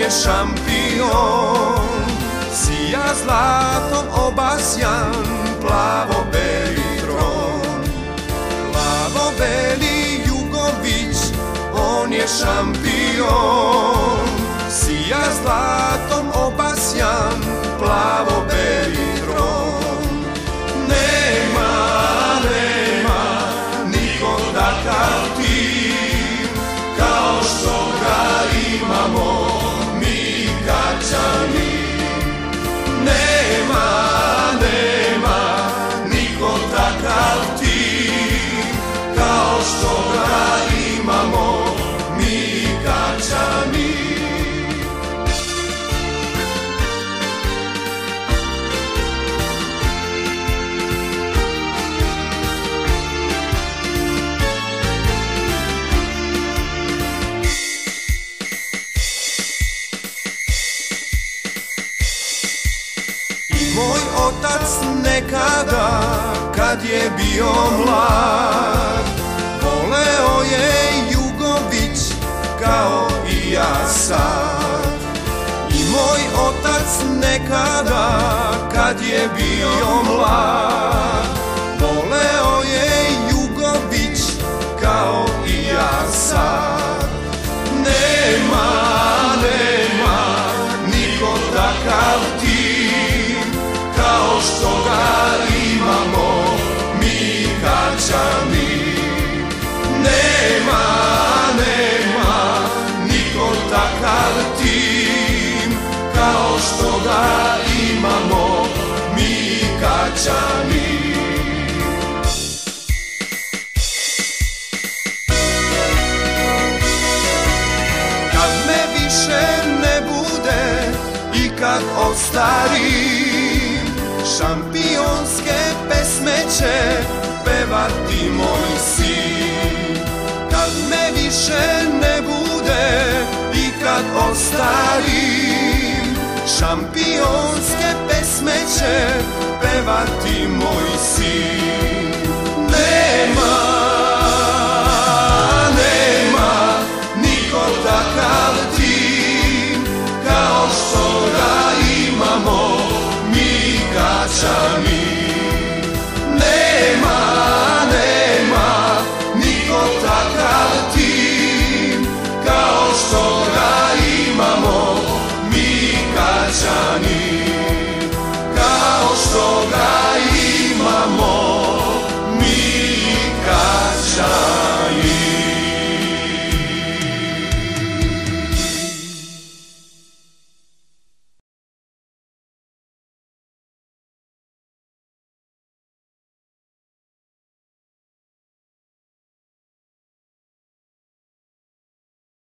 je šampion. Sija zlatom obasjan, plavo-beli tron. Plavo-beli Jugović, on je šampion. Sija zlatom obasjan, plavo-beli tron. Nema niko takav ti, kao što ga imamo mi Kačani. Nema niko takav ti, kao što ga imamo mi Kačani. Moj otac nekada, kad je bio mlad, voleo je Jugović kao i ja sad. I moj otac nekada, kad je bio mlad, voleo je Jugović kao i ja sad. Nema niko takav ti, kao što ga imamo mi Kačani. Nema niko takav tim, kao što ga imamo mi Kačani. Kad me više ne bude i kad ostarim, šampionske pesme će pevati moj sin. Kad me više ne bude i kad ostarim, šampionske pesme će pevati moj